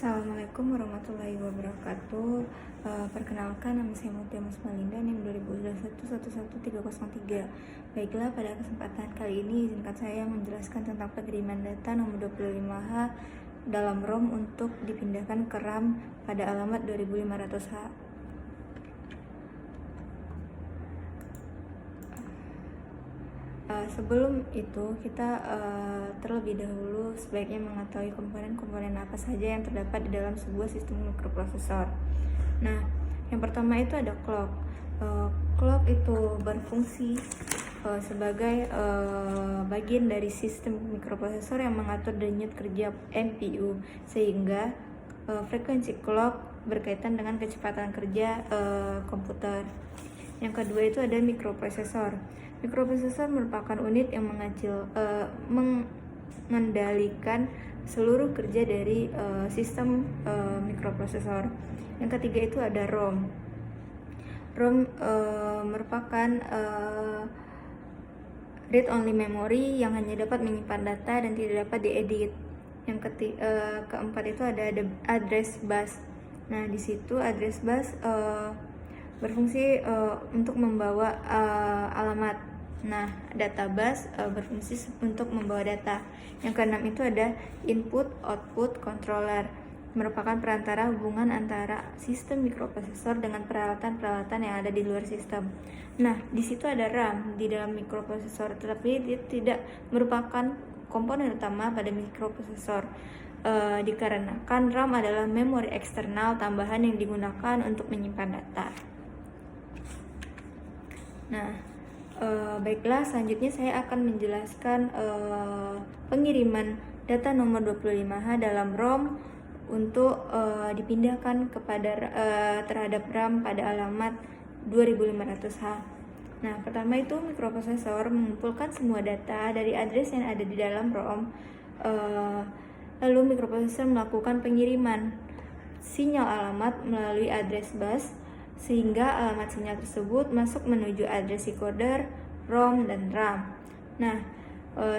Assalamualaikum warahmatullahi wabarakatuh. Perkenalkan, nama saya Mutia Musmalinda, NIM 2021 Baiklah, pada kesempatan kali ini izinkan saya menjelaskan tentang pengiriman data nomor 25H dalam ROM untuk dipindahkan ke RAM pada alamat 2500H. Sebelum itu kita terlebih dahulu sebaiknya mengetahui komponen-komponen apa saja yang terdapat di dalam sebuah sistem mikroprosesor. Nah, yang pertama itu ada clock. Clock itu berfungsi sebagai bagian dari sistem mikroprosesor yang mengatur denyut kerja MPU, sehingga frekuensi clock berkaitan dengan kecepatan kerja komputer. Yang kedua itu ada mikroprosesor. Mikroprosesor merupakan unit yang mengendalikan seluruh kerja dari sistem mikroprosesor. Yang ketiga itu ada ROM. ROM merupakan read only memory yang hanya dapat menyimpan data dan tidak dapat diedit. Yang keempat itu ada address bus. Nah, di situ address bus berfungsi untuk membawa alamat. Nah, data bus berfungsi untuk membawa data. Yang keenam itu ada input output controller, merupakan perantara hubungan antara sistem mikroprosesor dengan peralatan-peralatan yang ada di luar sistem. Nah, di situ ada RAM di dalam mikroprosesor, tetapi dia tidak merupakan komponen utama pada mikroprosesor. Dikarenakan RAM adalah memori eksternal tambahan yang digunakan untuk menyimpan data. Nah, baiklah, selanjutnya saya akan menjelaskan pengiriman data nomor 25H dalam ROM untuk dipindahkan terhadap RAM pada alamat 2500H. Nah, pertama itu mikroprosesor mengumpulkan semua data dari address yang ada di dalam ROM. Lalu mikroprosesor melakukan pengiriman sinyal alamat melalui address bus, sehingga alamat sinyal tersebut masuk menuju address decoder, ROM, dan RAM. Nah,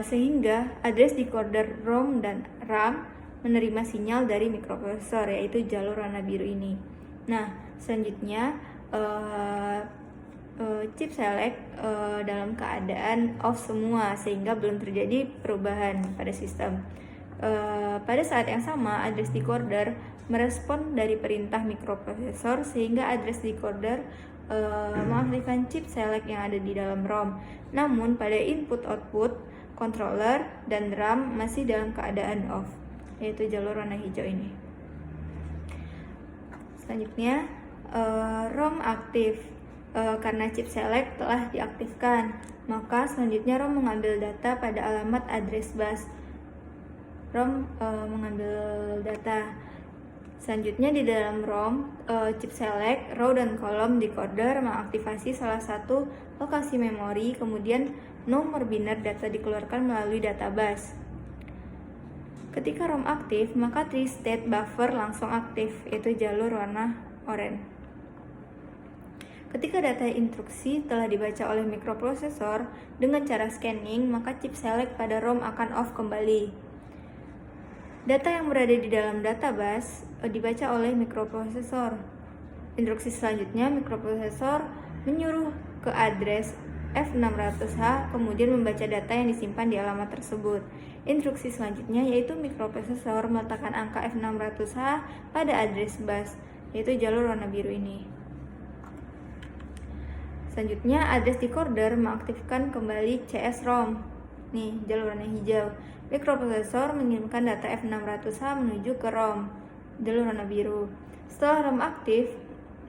sehingga address decoder, ROM, dan RAM menerima sinyal dari mikroprosesor, yaitu jalur warna biru ini. Nah, selanjutnya chip select dalam keadaan off semua, sehingga belum terjadi perubahan pada sistem. Pada saat yang sama, address decoder merespon dari perintah mikroprosesor, sehingga address decoder mengaktifkan chip select yang ada di dalam ROM. Namun pada input output controller dan RAM masih dalam keadaan off, yaitu jalur warna hijau ini. Selanjutnya ROM aktif. Karena chip select telah diaktifkan, maka selanjutnya ROM mengambil data pada alamat address bus. ROM mengambil data. Selanjutnya di dalam ROM, chip select, row dan kolom decoder mengaktifasi salah satu lokasi memori, kemudian nomor biner data dikeluarkan melalui data bus. Ketika ROM aktif, maka tri-state buffer langsung aktif, yaitu jalur warna oranye. Ketika data instruksi telah dibaca oleh mikroprosesor dengan cara scanning, maka chip select pada ROM akan off kembali. Data yang berada di dalam data bus dibaca oleh mikroprosesor. Instruksi selanjutnya, mikroprosesor menyuruh ke address F600H, kemudian membaca data yang disimpan di alamat tersebut. Instruksi selanjutnya yaitu mikroprosesor meletakkan angka F600H pada address bus, yaitu jalur warna biru ini. Selanjutnya, address decoder mengaktifkan kembali CS-ROM. Nih, jalur warna hijau. Mikroprosesor mengirimkan data F600H menuju ke ROM, jalur warna biru. Setelah ROM aktif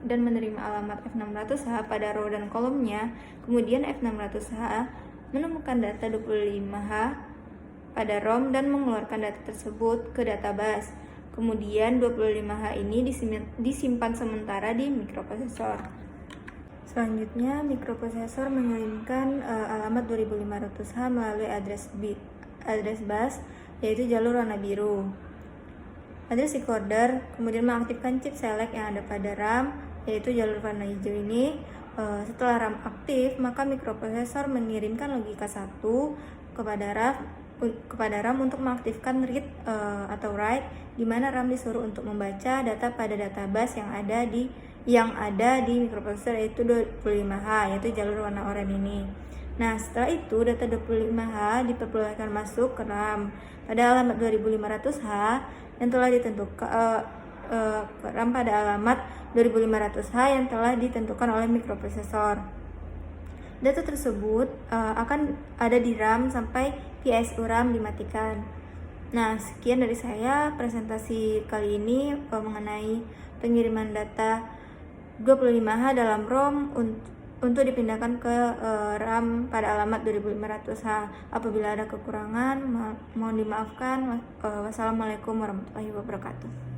dan menerima alamat F600H pada row dan kolomnya, kemudian F600H menemukan data 25H pada ROM dan mengeluarkan data tersebut ke data bus. Kemudian 25H ini disimpan sementara di mikroprosesor. Selanjutnya, mikroprosesor mengirimkan alamat 2500H melalui address bus, yaitu jalur warna biru. Address decoder kemudian mengaktifkan chip select yang ada pada RAM, yaitu jalur warna hijau ini. Setelah RAM aktif, maka mikroprosesor mengirimkan logika 1 kepada kepada RAM untuk mengaktifkan read atau write, di mana RAM disuruh untuk membaca data pada database yang ada di mikroprosesor, yaitu 25H, yaitu jalur warna oranye ini. Nah, setelah itu data 25H diperbolehkan masuk ke RAM pada alamat 2500H yang telah ditentukan RAM pada alamat 2500H yang telah ditentukan oleh mikroprosesor. Data tersebut akan ada di RAM sampai PSU RAM dimatikan. Nah, sekian dari saya presentasi kali ini mengenai pengiriman data 25H dalam ROM untuk dipindahkan ke RAM pada alamat 2500H. Apabila ada kekurangan, mohon dimaafkan. Wassalamualaikum warahmatullahi wabarakatuh.